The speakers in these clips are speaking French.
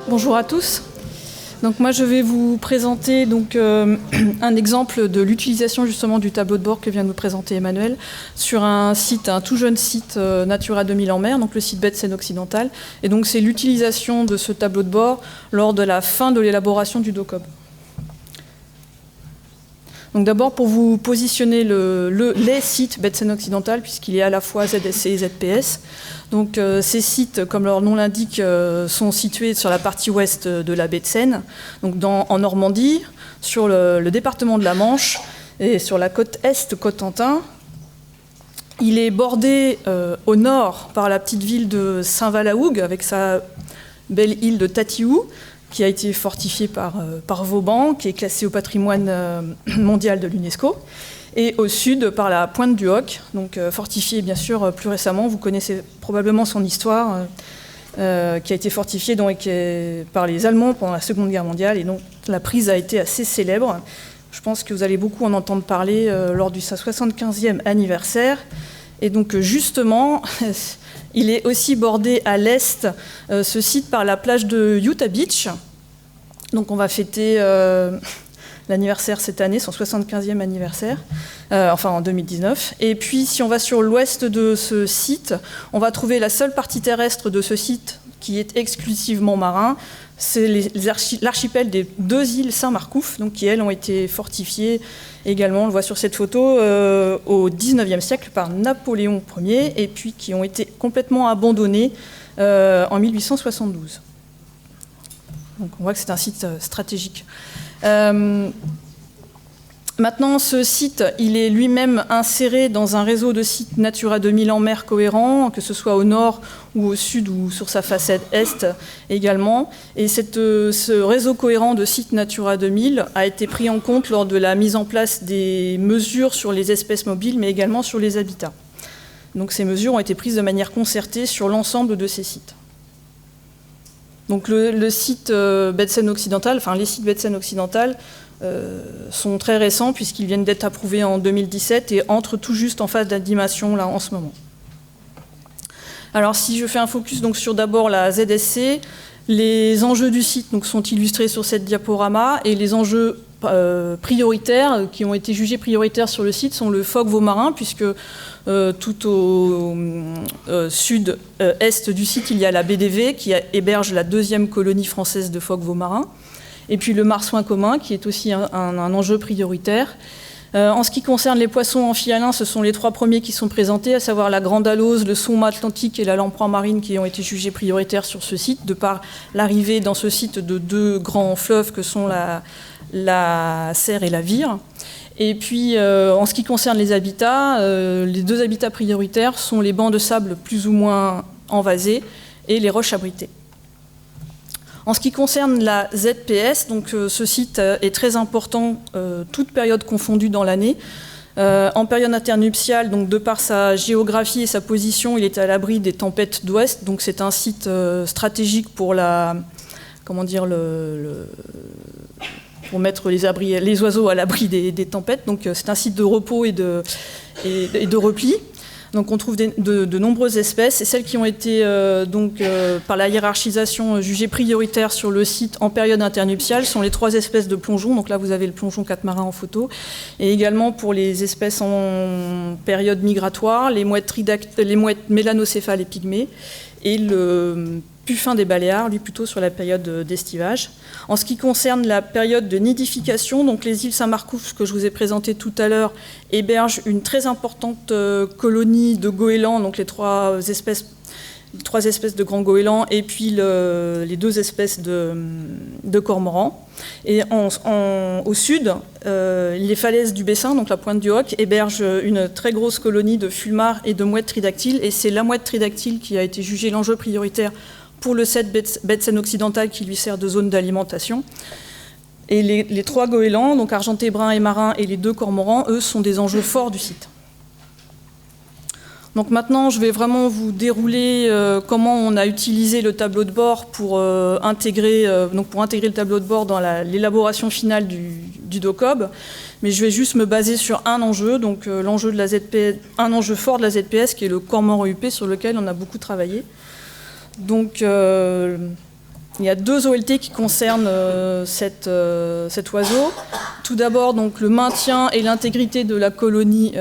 Bonjour à tous. Donc moi je vais vous présenter un exemple de l'utilisation justement du tableau de bord que vient de nous présenter Emmanuel sur un tout jeune site Natura 2000 en mer, donc le site baie de Seine occidentale. Et donc c'est l'utilisation de ce tableau de bord lors de la fin de l'élaboration du DOCOB. Donc d'abord pour vous positionner les sites baie de Seine occidentale, puisqu'il y a à la fois ZSC et ZPS. Donc ces sites, comme leur nom l'indique, sont situés sur la partie ouest de la baie de Seine, donc en Normandie, sur le département de la Manche et sur la côte est Cotentin. Il est bordé au nord par la petite ville de Saint-Valahougue avec sa belle île de Tatiou, qui a été fortifiée par Vauban, qui est classée au patrimoine mondial de l'UNESCO, et au sud par la pointe du Hoc, donc fortifiée bien sûr plus récemment. Vous connaissez probablement son histoire, qui a été fortifiée par les Allemands pendant la Seconde Guerre mondiale, et donc la prise a été assez célèbre. Je pense que vous allez beaucoup en entendre parler lors de sa 75e anniversaire. Et donc justement, il est aussi bordé à l'est, ce site, par la plage de Utah Beach. Donc on va fêter l'anniversaire cette année, son 75e anniversaire, en 2019. Et puis si on va sur l'ouest de ce site, on va trouver la seule partie terrestre de ce site qui est exclusivement marin. C'est l'archipel des 2 îles Saint-Marcouf, donc qui elles ont été fortifiées également, on le voit sur cette photo, au XIXe siècle par Napoléon Ier, et puis qui ont été complètement abandonnées en 1872. Donc on voit que c'est un site stratégique. Maintenant, ce site, il est lui-même inséré dans un réseau de sites Natura 2000 en mer cohérent, que ce soit au nord ou au sud ou sur sa façade est également. Et ce réseau cohérent de sites Natura 2000 a été pris en compte lors de la mise en place des mesures sur les espèces mobiles, mais également sur les habitats. Donc ces mesures ont été prises de manière concertée sur l'ensemble de ces sites. Donc le site baie de Seine occidentale, les sites baie de Seine occidentale, sont très récents puisqu'ils viennent d'être approuvés en 2017 et entrent tout juste en phase d'animation là en ce moment. Alors si je fais un focus donc sur d'abord la ZSC, les enjeux du site donc, sont illustrés sur cette diaporama, et les enjeux prioritaires qui ont été jugés prioritaires sur le site sont le phoque vaumarin, puisque tout au sud-est du site il y a la BDV qui héberge la 2e colonie française de phoques vaumarins. Et puis le marsouin commun, qui est aussi un enjeu prioritaire. En ce qui concerne les poissons amphihalins, ce sont les 3 premiers qui sont présentés, à savoir la grande alose, le saumon atlantique et la lamproie marine, qui ont été jugés prioritaires sur ce site, de par l'arrivée dans ce site de 2 grands fleuves que sont la Serre et la Vire. Et puis, en ce qui concerne les habitats, les 2 habitats prioritaires sont les bancs de sable plus ou moins envasés et les roches abritées. En ce qui concerne la ZPS, donc ce site est très important, toute période confondue dans l'année. En période internuptiale, donc de par sa géographie et sa position, il est à l'abri des tempêtes d'ouest. Donc c'est un site stratégique pour pour mettre les oiseaux à l'abri des tempêtes. Donc c'est un site de repos et de repli. Donc on trouve de nombreuses espèces, et celles qui ont été par la hiérarchisation jugées prioritaires sur le site en période internuptiale sont les 3 espèces de plongeons. Donc là vous avez le plongeon catamaran en photo, et également pour les espèces en période migratoire, les mouettes mélanocéphales et pygmées, et le puffin des Baléares, lui plutôt sur la période d'estivage. En ce qui concerne la période de nidification, donc les îles Saint-Marcouf que je vous ai présentées tout à l'heure hébergent une très importante colonie de goélands, donc les 3 espèces de grands goélands, et puis les 2 espèces de cormorans. Et au sud, les falaises du Bessin, donc la pointe du Hoc, hébergent une très grosse colonie de fulmars et de mouettes tridactyles, et c'est la mouette tridactyle qui a été jugée l'enjeu prioritaire pour le site baie de Seine occidentale, qui lui sert de zone d'alimentation. Et les 3 goélands, donc argenté, brun et marin, et les 2 cormorans, eux, sont des enjeux forts du site. Donc maintenant, je vais vraiment vous dérouler comment on a utilisé le tableau de bord pour intégrer le tableau de bord dans l'élaboration finale du DOCOB. Mais je vais juste me baser sur un enjeu, donc l'enjeu de la ZPS, un enjeu fort de la ZPS, qui est le cormoran huppé, sur lequel on a beaucoup travaillé. Donc Il y a 2 OLT qui concernent cet oiseau. Tout d'abord, donc, le maintien et l'intégrité de la colonie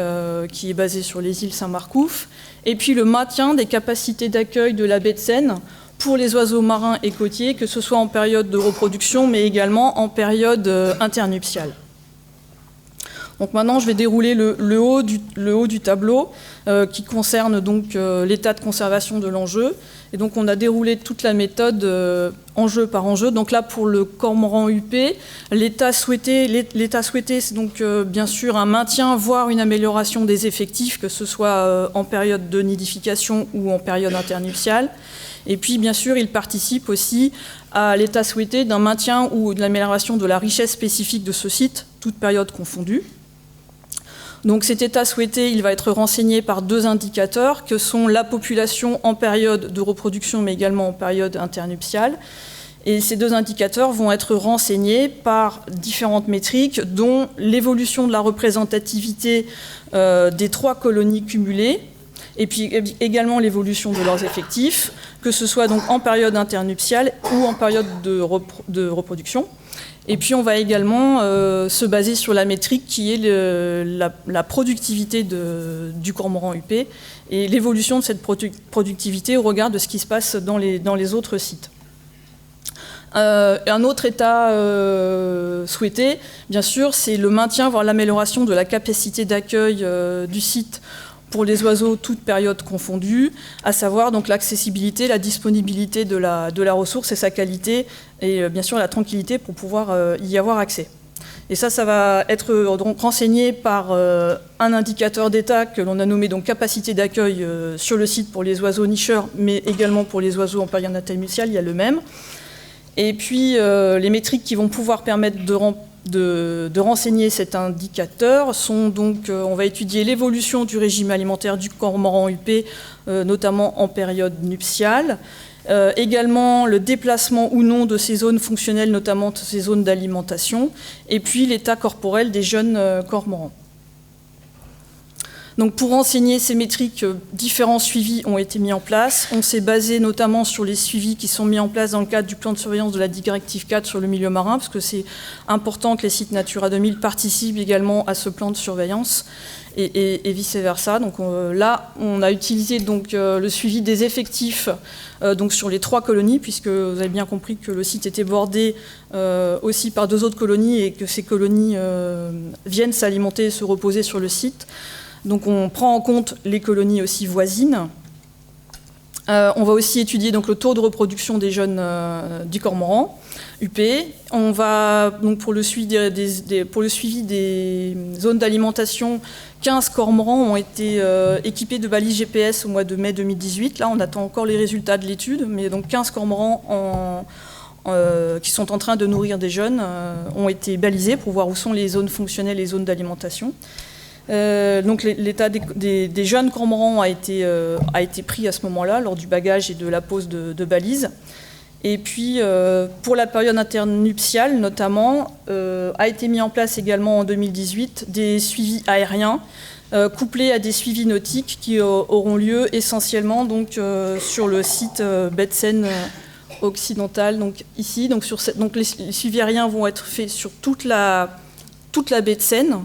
qui est basée sur les îles Saint-Marcouf, et puis le maintien des capacités d'accueil de la baie de Seine pour les oiseaux marins et côtiers, que ce soit en période de reproduction, mais également en période internuptiale. Donc maintenant, je vais dérouler le haut du tableau qui concerne donc l'état de conservation de l'enjeu. Et donc on a déroulé toute la méthode enjeu par enjeu. Donc là, pour le cormoran huppé, l'état souhaité, c'est donc bien sûr un maintien, voire une amélioration des effectifs, que ce soit en période de nidification ou en période internuptiale. Et puis, bien sûr, il participe aussi à l'état souhaité d'un maintien ou de l'amélioration de la richesse spécifique de ce site, toute période confondue. Donc cet état souhaité, il va être renseigné par 2 indicateurs, que sont la population en période de reproduction, mais également en période internuptiale. Et ces 2 indicateurs vont être renseignés par différentes métriques, dont l'évolution de la représentativité des 3 colonies cumulées, et puis également l'évolution de leurs effectifs, que ce soit donc en période internuptiale ou en période de reproduction. Et puis on va également se baser sur la métrique qui est la productivité du cormoran huppé et l'évolution de cette productivité au regard de ce qui se passe dans les autres sites. Un autre état souhaité, bien sûr, c'est le maintien, voire l'amélioration de la capacité d'accueil du site pour les oiseaux, toutes périodes confondues, à savoir donc l'accessibilité, la disponibilité de la ressource et sa qualité, et bien sûr la tranquillité pour pouvoir y avoir accès. Et ça va être donc renseigné par un indicateur d'état que l'on a nommé donc capacité d'accueil sur le site pour les oiseaux nicheurs, mais également pour les oiseaux en période internuptiale, il y a le même. Et puis les métriques qui vont pouvoir permettre de renseigner cet indicateur sont donc, on va étudier l'évolution du régime alimentaire du cormoran huppé, notamment en période nuptiale, également le déplacement ou non de ces zones fonctionnelles, notamment de ces zones d'alimentation, et puis l'état corporel des jeunes cormorans. Donc pour renseigner ces métriques, différents suivis ont été mis en place. On s'est basé notamment sur les suivis qui sont mis en place dans le cadre du plan de surveillance de la directive 4 sur le milieu marin, parce que c'est important que les sites Natura 2000 participent également à ce plan de surveillance et vice-versa. Donc là, on a utilisé donc, le suivi des effectifs donc sur les 3 colonies, puisque vous avez bien compris que le site était bordé aussi par 2 autres colonies et que ces colonies viennent s'alimenter et se reposer sur le site. Donc on prend en compte les colonies aussi voisines. On va aussi étudier donc, le taux de reproduction des jeunes du cormoran huppé. On va, donc, pour le suivi des zones d'alimentation, 15 cormorans ont été équipés de balises GPS au mois de mai 2018. Là, on attend encore les résultats de l'étude, mais donc 15 cormorans qui sont en train de nourrir des jeunes ont été balisés pour voir où sont les zones fonctionnelles et les zones d'alimentation. Donc l'état des jeunes cormorans a été pris à ce moment-là, lors du bagage et de la pose de balises. Et puis, pour la période internuptiale, notamment, a été mis en place également en 2018 des suivis aériens, couplés à des suivis nautiques qui auront lieu essentiellement donc, sur le site baie de Seine occidentale, donc ici. Donc les suivis aériens vont être faits sur toute la baie de Seine,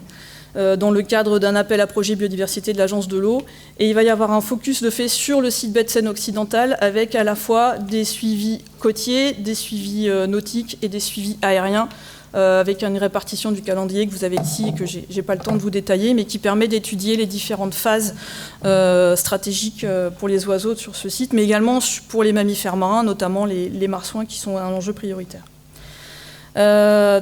dans le cadre d'un appel à projet biodiversité de l'Agence de l'eau. Et il va y avoir un focus de fait sur le site baie de Seine occidentale, avec à la fois des suivis côtiers, des suivis nautiques et des suivis aériens, avec une répartition du calendrier que vous avez ici et que je n'ai pas le temps de vous détailler, mais qui permet d'étudier les différentes phases stratégiques pour les oiseaux sur ce site, mais également pour les mammifères marins, notamment les marsouins qui sont un enjeu prioritaire.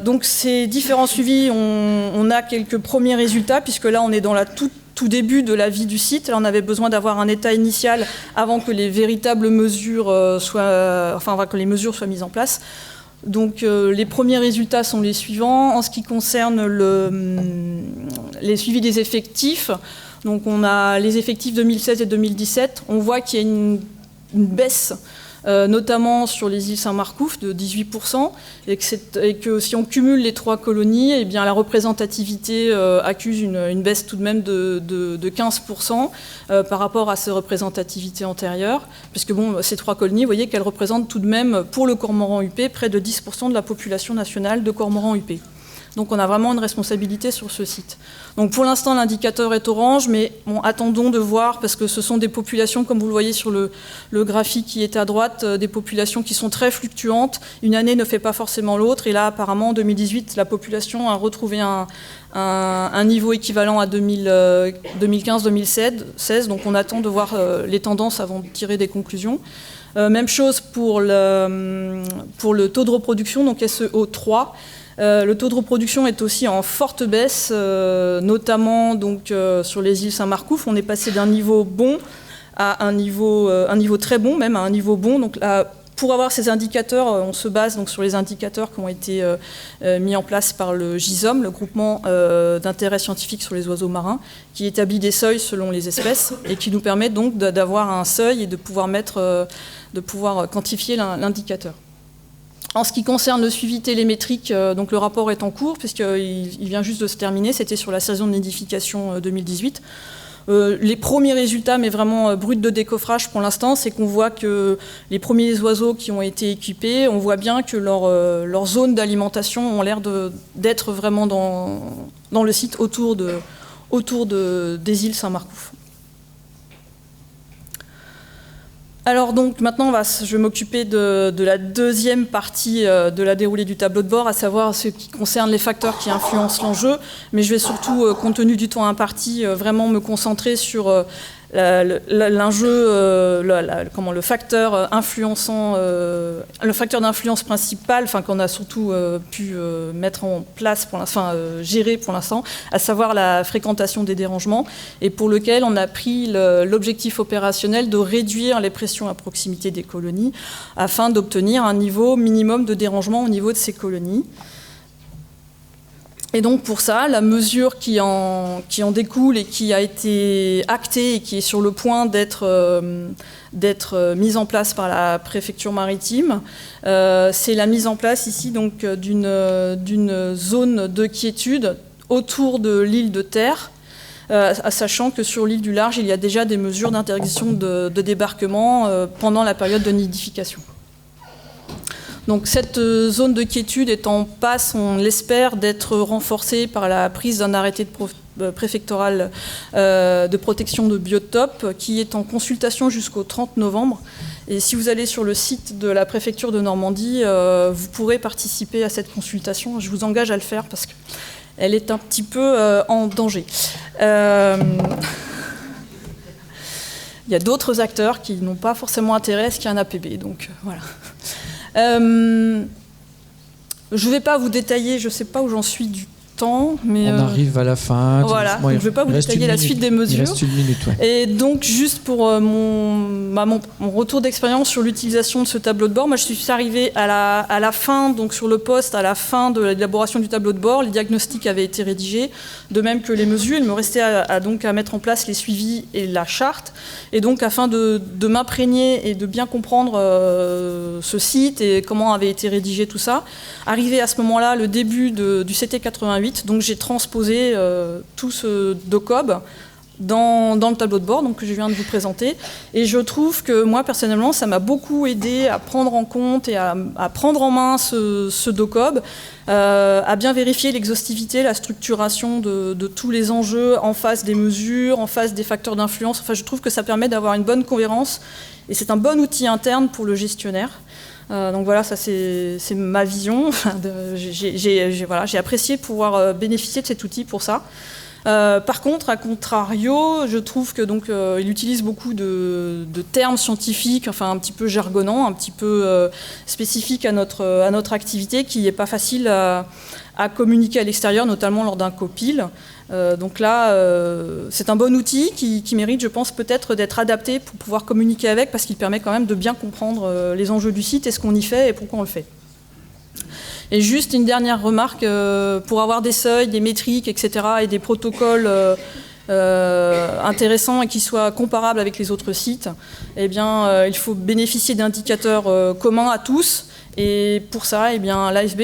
Donc ces différents suivis, on a quelques premiers résultats, puisque là on est dans la tout début de la vie du site. Là on avait besoin d'avoir un état initial avant que les véritables mesures que les mesures soient mises en place. Donc les premiers résultats sont les suivants. En ce qui concerne les suivis des effectifs, donc on a les effectifs 2016 et 2017, on voit qu'il y a une baisse notamment sur les îles Saint-Marcouf de 18%, et que si on cumule les 3 colonies, eh bien, la représentativité accuse une baisse tout de même de 15% par rapport à ces représentativités antérieures, puisque bon, ces 3 colonies, vous voyez qu'elles représentent tout de même, pour le cormoran huppé, près de 10% de la population nationale de cormorans huppés. Donc on a vraiment une responsabilité sur ce site. Donc pour l'instant l'indicateur est orange, mais bon, attendons de voir, parce que ce sont des populations, comme vous le voyez sur le graphique qui est à droite, des populations qui sont très fluctuantes. Une année ne fait pas forcément l'autre, et là apparemment en 2018 la population a retrouvé un niveau équivalent à 2015-2016, donc on attend de voir les tendances avant de tirer des conclusions. Même chose pour le taux de reproduction, donc SEO3. Le taux de reproduction est aussi en forte baisse, notamment donc, sur les îles Saint-Marcouf. On est passé d'un niveau bon à un niveau très bon, même à un niveau bon. Donc là, pour avoir ces indicateurs, on se base donc sur les indicateurs qui ont été mis en place par le GISOM, le groupement d'intérêt scientifique sur les oiseaux marins, qui établit des seuils selon les espèces et qui nous permet donc d'avoir un seuil et de pouvoir quantifier l'indicateur. En ce qui concerne le suivi télémétrique, donc le rapport est en cours, puisqu'il vient juste de se terminer, c'était sur la saison de nidification 2018. Les premiers résultats, mais vraiment bruts de décoffrage pour l'instant, c'est qu'on voit que les premiers oiseaux qui ont été équipés, on voit bien que leur zone d'alimentation ont l'air d'être vraiment dans le site autour des îles Saint-Marcouf. Alors donc maintenant, je vais m'occuper de la deuxième partie de la déroulée du tableau de bord, à savoir ce qui concerne les facteurs qui influencent l'enjeu, mais je vais surtout, compte tenu du temps imparti, vraiment me concentrer sur l'enjeu, le facteur influençant, le facteur d'influence principal, qu'on a surtout pu mettre en place, gérer pour l'instant, à savoir la fréquentation des dérangements, et pour lequel on a pris l'objectif opérationnel de réduire les pressions à proximité des colonies, afin d'obtenir un niveau minimum de dérangement au niveau de ces colonies. Et donc pour ça, la mesure qui en découle et qui a été actée et qui est sur le point d'être mise en place par la préfecture maritime, c'est la mise en place ici donc d'une zone de quiétude autour de l'île de Terre, sachant que sur l'île du Large, il y a déjà des mesures d'interdiction de débarquement pendant la période de nidification. Donc cette zone de quiétude est en passe, on l'espère, d'être renforcée par la prise d'un arrêté préfectoral de protection de biotopes qui est en consultation jusqu'au 30 novembre. Et si vous allez sur le site de la préfecture de Normandie, vous pourrez participer à cette consultation. Je vous engage à le faire parce qu'elle est un petit peu en danger. Il y a d'autres acteurs qui n'ont pas forcément intérêt à ce qu'il y ait un APB, donc voilà. Je ne vais pas vous détailler, je ne sais pas où j'en suis du temps, mais on arrive à la fin. Voilà, je ne vais pas vous détailler la suite des mesures. Il reste une minute, ouais. Et donc, juste pour mon retour d'expérience sur l'utilisation de ce tableau de bord, moi je suis arrivée à la fin, donc sur le poste, à la fin de l'élaboration du tableau de bord, les diagnostics avaient été rédigés, de même que les mesures. Il me restait à mettre en place les suivis et la charte. Et donc, afin de m'imprégner et de bien comprendre ce site et comment avait été rédigé tout ça, arrivé à ce moment-là, le début du CT 88, donc j'ai transposé tout ce DOCOB dans le tableau de bord donc, que je viens de vous présenter. Et je trouve que moi, personnellement, ça m'a beaucoup aidé à prendre en compte et à prendre en main ce DOCOB, à bien vérifier l'exhaustivité, la structuration de tous les enjeux en face des mesures, en face des facteurs d'influence. Enfin, je trouve que ça permet d'avoir une bonne cohérence et c'est un bon outil interne pour le gestionnaire. Donc voilà, ça c'est ma vision. J'ai apprécié pouvoir bénéficier de cet outil pour ça. Par contre, à contrario, je trouve que il utilise beaucoup de termes scientifiques, enfin un petit peu jargonnants, un petit peu spécifiques à notre activité, qui n'est pas facile à communiquer à l'extérieur, notamment lors d'un copil. Donc là, c'est un bon outil qui mérite, je pense, peut-être d'être adapté pour pouvoir communiquer avec, parce qu'il permet quand même de bien comprendre les enjeux du site et ce qu'on y fait et pourquoi on le fait. Et juste une dernière remarque, pour avoir des seuils, des métriques, etc., et des protocoles intéressant et qui soit comparable avec les autres sites, eh bien, il faut bénéficier d'indicateurs communs à tous. Et pour ça, eh bien, l'AFB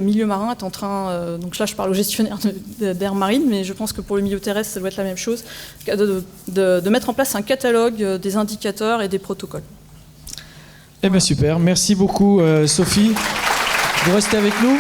Milieu Marin est en train, donc là je parle au gestionnaire d'Air Marine, mais je pense que pour le milieu terrestre, ça doit être la même chose, de mettre en place un catalogue des indicateurs et des protocoles. Eh bien super, merci beaucoup Sophie. Vous restez avec nous ?